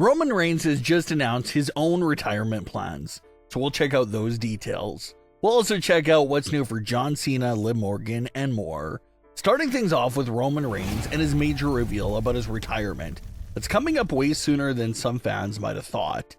Roman Reigns has just announced his own retirement plans, so we'll check out those details. We'll also check out what's new for John Cena, Liv Morgan, and more. Starting things off with Roman Reigns and his major reveal about his retirement that's coming up way sooner than some fans might have thought.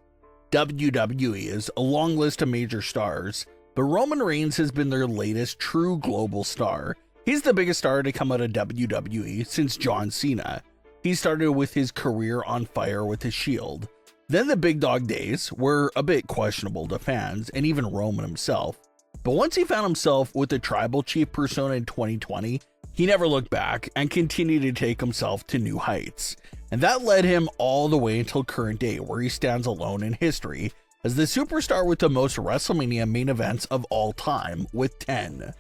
WWE is a long list of major stars, but Roman Reigns has been their latest true global star. He's the biggest star to come out of WWE since John Cena. He started with his career on fire with the Shield. Then the big dog days were a bit questionable to fans and even Roman himself. But once he found himself with the tribal chief persona in 2020, he never looked back and continued to take himself to new heights. And that led him all the way until current day, where he stands alone in history as the superstar with the most WrestleMania main events of all time, with 10.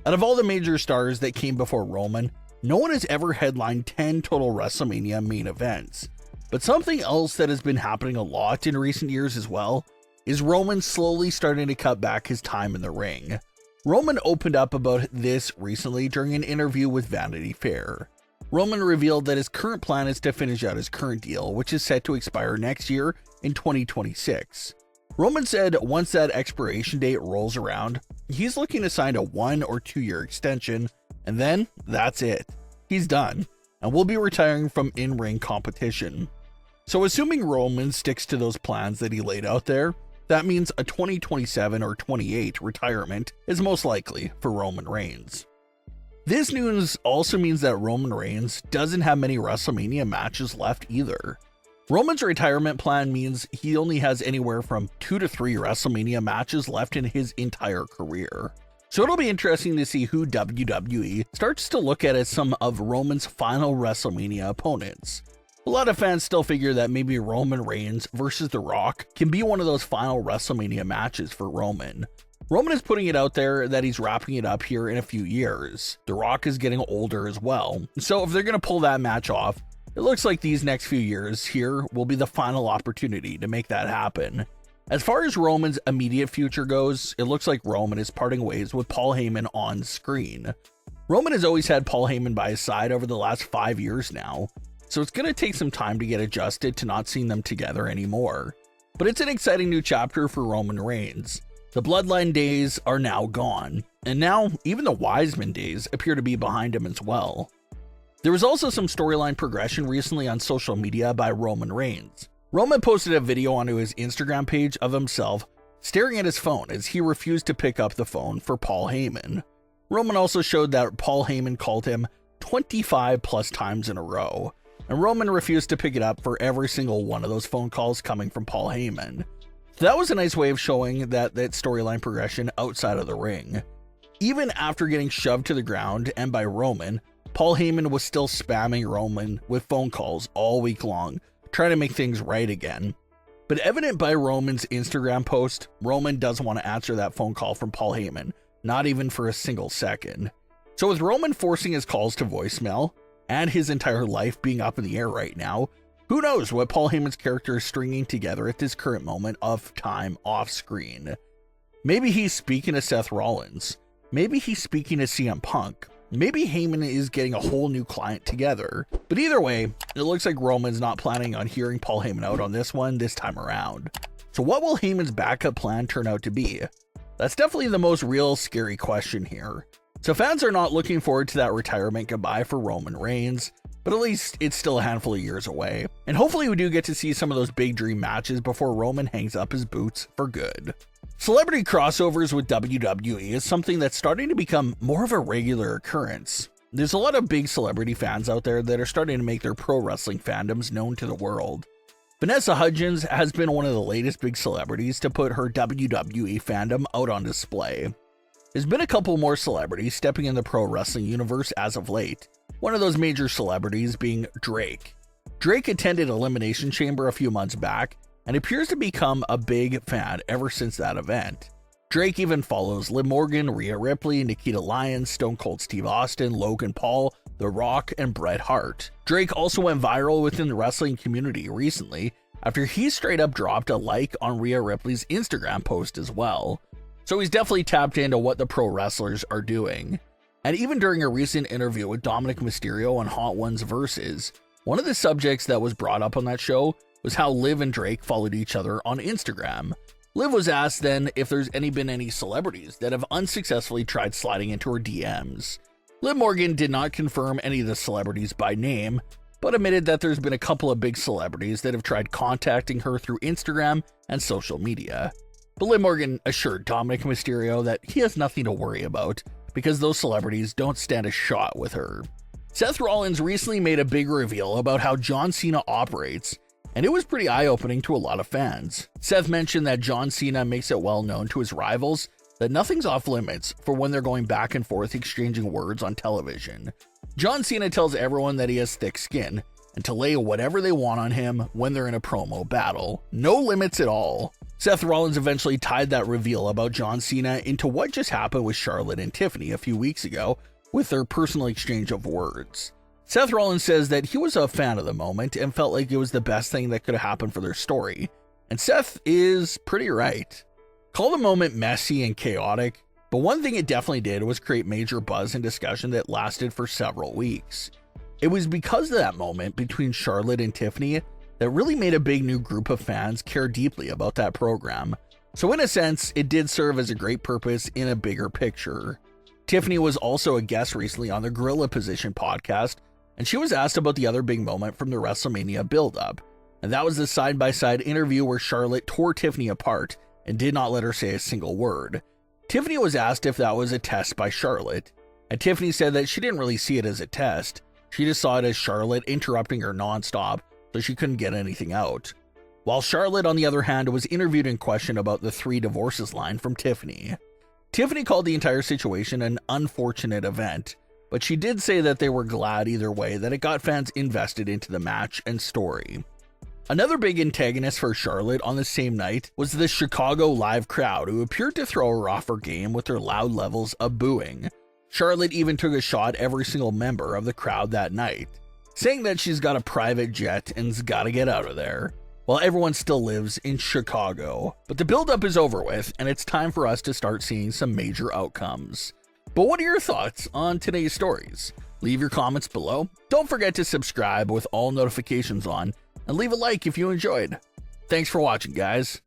Out of all the major stars that came before Roman, no one has ever headlined 10 total WrestleMania main events. But something else that has been happening a lot in recent years as well is Roman slowly starting to cut back his time in the ring. Roman opened up about this recently during an interview with Vanity Fair. Roman revealed that his current plan is to finish out his current deal, which is set to expire next year in 2026. Roman said once that expiration date rolls around, he's looking to sign a 1 or 2 year extension, and then that's it. He's done, and will be retiring from in-ring competition. So assuming Roman sticks to those plans that he laid out there, that means a 2027 or 28 retirement is most likely for Roman Reigns. This news also means that Roman Reigns doesn't have many WrestleMania matches left either. Roman's retirement plan means he only has anywhere from 2 to 3 WrestleMania matches left in his entire career. So it'll be interesting to see who WWE starts to look at as some of Roman's final WrestleMania opponents. A lot of fans still figure that maybe Roman Reigns versus The Rock can be one of those final WrestleMania matches for Roman. Roman is putting it out there that he's wrapping it up here in a few years. The Rock is getting older as well. So if they're going to pull that match off, it looks like these next few years here will be the final opportunity to make that happen. As far as Roman's immediate future goes, it looks like Roman is parting ways with Paul Heyman on screen. Roman has always had Paul Heyman by his side over the last 5 years now, so it's going to take some time to get adjusted to not seeing them together anymore. But it's an exciting new chapter for Roman Reigns. The Bloodline days are now gone, and now even the Wiseman days appear to be behind him as well. There was also some storyline progression recently on social media by Roman Reigns. Roman posted a video onto his Instagram page of himself staring at his phone as he refused to pick up the phone for Paul Heyman. Roman also showed that Paul Heyman called him 25 plus times in a row, and Roman refused to pick it up for every single one of those phone calls coming from Paul Heyman. So that was a nice way of showing that storyline progression outside of the ring. Even after getting shoved to the ground and by Roman, Paul Heyman was still spamming Roman with phone calls all week long, trying to make things right again. But evident by Roman's Instagram post, Roman doesn't want to answer that phone call from Paul Heyman, not even for a single second. So with Roman forcing his calls to voicemail, and his entire life being up in the air right now, who knows what Paul Heyman's character is stringing together at this current moment of time off screen. Maybe he's speaking to Seth Rollins. Maybe he's speaking to CM Punk. Maybe Heyman is getting a whole new client together. But either way, it looks like Roman's not planning on hearing Paul Heyman out on this one this time around. So what will Heyman's backup plan turn out to be? That's definitely the most real scary question here. So fans are not looking forward to that retirement goodbye for Roman Reigns, but at least it's still a handful of years away. And hopefully we do get to see some of those big dream matches before Roman hangs up his boots for good. Celebrity crossovers with WWE is something that's starting to become more of a regular occurrence. There's a lot of big celebrity fans out there that are starting to make their pro wrestling fandoms known to the world. Vanessa Hudgens has been one of the latest big celebrities to put her WWE fandom out on display. There's been a couple more celebrities stepping in the pro wrestling universe as of late. One of those major celebrities being Drake. Drake attended Elimination Chamber a few months back and appears to become a big fan ever since that event. Drake even follows Liv Morgan, Rhea Ripley, Nikita Lyons, Stone Cold Steve Austin, Logan Paul, The Rock, and Bret Hart. Drake also went viral within the wrestling community recently after he straight up dropped a like on Rhea Ripley's Instagram post as well. So he's definitely tapped into what the pro wrestlers are doing. And even during a recent interview with Dominic Mysterio on Hot Ones Versus, one of the subjects that was brought up on that show was how Liv and Drake followed each other on Instagram. Liv was asked then if there's been any celebrities that have unsuccessfully tried sliding into her DMs. Liv Morgan did not confirm any of the celebrities by name, but admitted that there's been a couple of big celebrities that have tried contacting her through Instagram and social media. But Liv Morgan assured Dominic Mysterio that he has nothing to worry about because those celebrities don't stand a shot with her. Seth Rollins recently made a big reveal about how John Cena operates, and it was pretty eye-opening to a lot of fans. Seth mentioned that John Cena makes it well known to his rivals that nothing's off limits for when they're going back and forth exchanging words on television. John Cena tells everyone that he has thick skin and to lay whatever they want on him when they're in a promo battle. No limits at all. Seth Rollins eventually tied that reveal about John Cena into what just happened with Charlotte and Tiffany a few weeks ago with their personal exchange of words. Seth Rollins says that he was a fan of the moment and felt like it was the best thing that could have happened for their story. And Seth is pretty right. Call the moment messy and chaotic, but one thing it definitely did was create major buzz and discussion that lasted for several weeks. It was because of that moment between Charlotte and Tiffany that really made a big new group of fans care deeply about that program. So in a sense, it did serve as a great purpose in a bigger picture. Tiffany was also a guest recently on the Gorilla Position podcast, and she was asked about the other big moment from the WrestleMania build-up, and that was the side-by-side interview where Charlotte tore Tiffany apart and did not let her say a single word. Tiffany was asked if that was a test by Charlotte, and Tiffany said that she didn't really see it as a test. She just saw it as Charlotte interrupting her nonstop so she couldn't get anything out. While Charlotte, on the other hand, was interviewed and questioned about the 3 divorces line from Tiffany. Tiffany called the entire situation an unfortunate event, but she did say that they were glad either way that it got fans invested into the match and story. Another big antagonist for Charlotte on the same night was the Chicago live crowd, who appeared to throw her off her game with their loud levels of booing. Charlotte even took a shot at every single member of the crowd that night, saying that she's got a private jet and's gotta get out of there, while everyone still lives in Chicago. But the build-up is over with, and it's time for us to start seeing some major outcomes. But what are your thoughts on today's stories? Leave your comments below. Don't forget to subscribe with all notifications on, and leave a like if you enjoyed. Thanks for watching, guys.